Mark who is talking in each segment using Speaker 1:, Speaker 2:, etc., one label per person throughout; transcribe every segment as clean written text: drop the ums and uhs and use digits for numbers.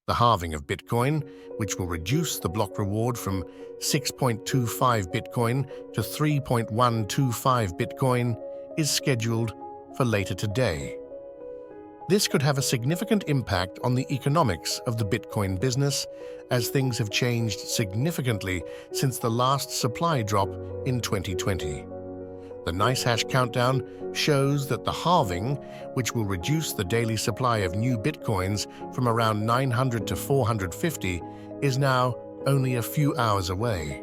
Speaker 1: The halving of Bitcoin, which will reduce the block reward from 6.25 Bitcoin to 3.125 Bitcoin, is scheduled for later today. This could have a significant impact on the economics of the Bitcoin business, as things have changed significantly since the last supply drop in 2020. The NiceHash countdown shows that the halving, which will reduce the daily supply of new Bitcoins from around 900 to 450, is now only a few hours away.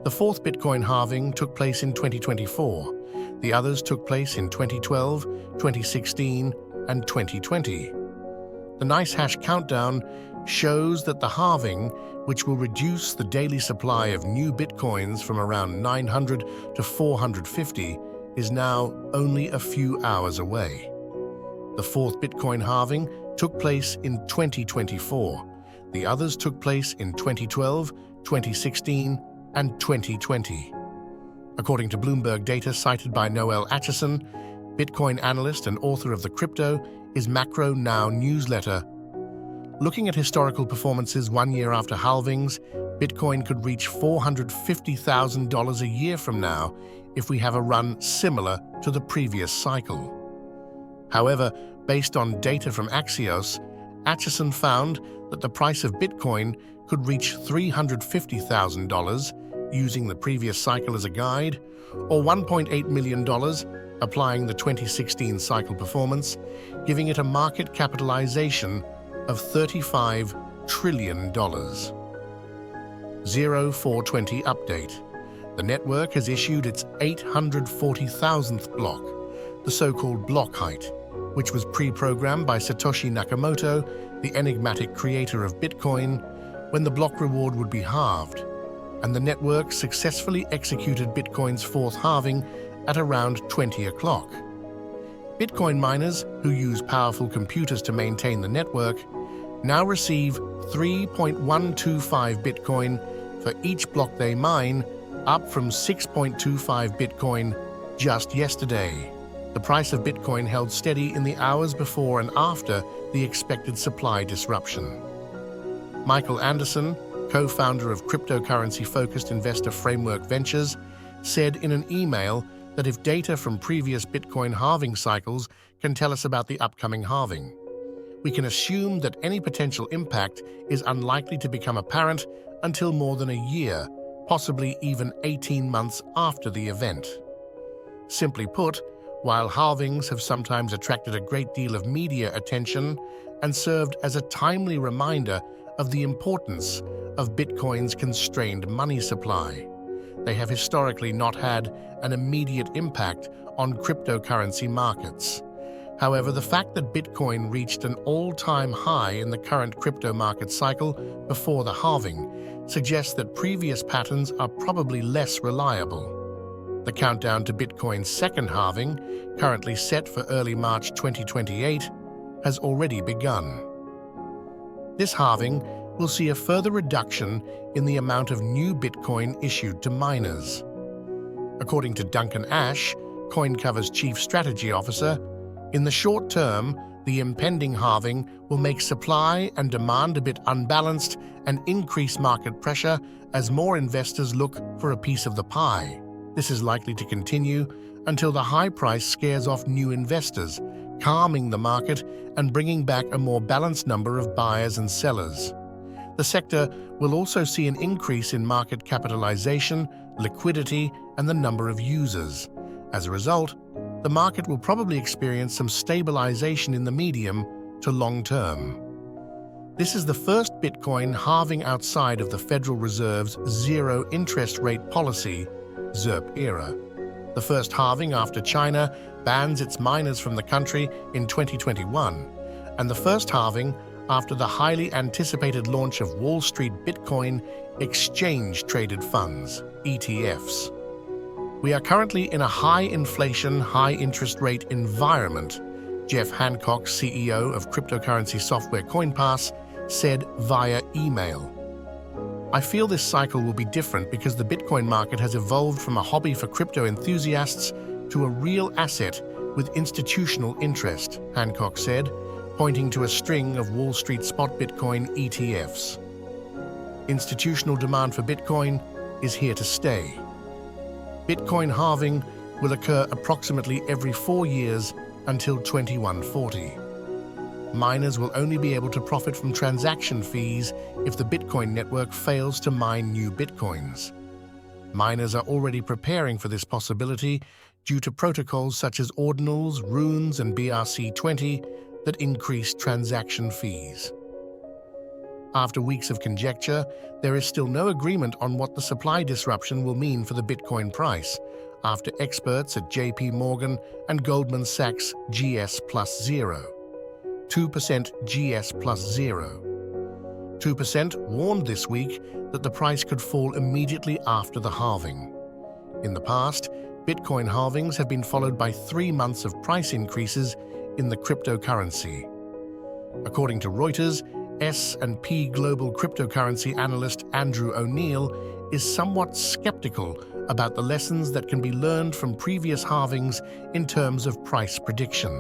Speaker 1: The fourth Bitcoin halving took place in 2024. The others took place in 2012, 2016, and 2020. The NiceHash countdown shows that the halving, which will reduce the daily supply of new Bitcoins from around 900 to 450, is now only a few hours away. The fourth Bitcoin halving took place in 2024. The others took place in 2012, 2016, and 2020. According to Bloomberg data cited by Noel Acheson, Bitcoin analyst and author of the Crypto is Macro Now newsletter. Looking at historical performances 1 year after halvings, Bitcoin could reach $450,000 a year from now if we have a run similar to the previous cycle. However, based on data from Axios, Acheson found that the price of Bitcoin could reach $350,000 using the previous cycle as a guide, or $1.8 million applying the 2016 cycle performance, giving it a market capitalization of $35 trillion. 0420 update. The network has issued its 840,000th block, the so-called block height, which was pre-programmed by Satoshi Nakamoto, the enigmatic creator of Bitcoin, when the block reward would be halved, and the network successfully executed Bitcoin's fourth halving at around 20 o'clock. Bitcoin miners, who use powerful computers to maintain the network, now receive 3.125 Bitcoin for each block they mine, up from 6.25 Bitcoin just yesterday. The price of Bitcoin held steady in the hours before and after the expected supply disruption. Michael Anderson, co-founder of cryptocurrency-focused investor Framework Ventures, said in an email that if data from previous Bitcoin halving cycles can tell us about the upcoming halving, we can assume that any potential impact is unlikely to become apparent until more than a year, possibly even 18 months after the event. Simply put, while halvings have sometimes attracted a great deal of media attention and served as a timely reminder of the importance of Bitcoin's constrained money supply, they have historically not had an immediate impact on cryptocurrency markets. However, the fact that Bitcoin reached an all-time high in the current crypto market cycle before the halving suggests that previous patterns are probably less reliable. The countdown to Bitcoin's second halving, currently set for early March 2028, has already begun. This halving will see a further reduction in the amount of new Bitcoin issued to miners. According to Duncan Ash, CoinCover's chief strategy officer, in the short term, the impending halving will make supply and demand a bit unbalanced and increase market pressure as more investors look for a piece of the pie. This is likely to continue until the high price scares off new investors, calming the market and bringing back a more balanced number of buyers and sellers. The sector will also see an increase in market capitalization, liquidity, and the number of users. As a result, the market will probably experience some stabilization in the medium to long term. This is the first Bitcoin halving outside of the Federal Reserve's zero interest rate policy, ZIRP era. The first halving after China bans its miners from the country in 2021, and the first halving after the highly anticipated launch of Wall Street Bitcoin exchange-traded funds, ETFs. We are currently in a high-inflation, high-interest rate environment, Jeff Hancock, CEO of cryptocurrency software CoinPass, said via email. I feel this cycle will be different because the Bitcoin market has evolved from a hobby for crypto enthusiasts to a real asset with institutional interest, Hancock said, pointing to a string of Wall Street spot Bitcoin ETFs. Institutional demand for Bitcoin is here to stay. Bitcoin halving will occur approximately every 4 years until 2140. Miners will only be able to profit from transaction fees if the Bitcoin network fails to mine new Bitcoins. Miners are already preparing for this possibility due to protocols such as Ordinals, Runes, and BRC-20 that increase transaction fees. After weeks of conjecture, there is still no agreement on what the supply disruption will mean for the Bitcoin price, after experts at JP Morgan and Goldman Sachs GS plus 0. 2% GS plus 0. 2% warned this week that the price could fall immediately after the halving. In the past, Bitcoin halvings have been followed by 3 months of price increases in the cryptocurrency. According to Reuters, S&P Global cryptocurrency analyst Andrew O'Neill is somewhat skeptical about the lessons that can be learned from previous halvings in terms of price prediction.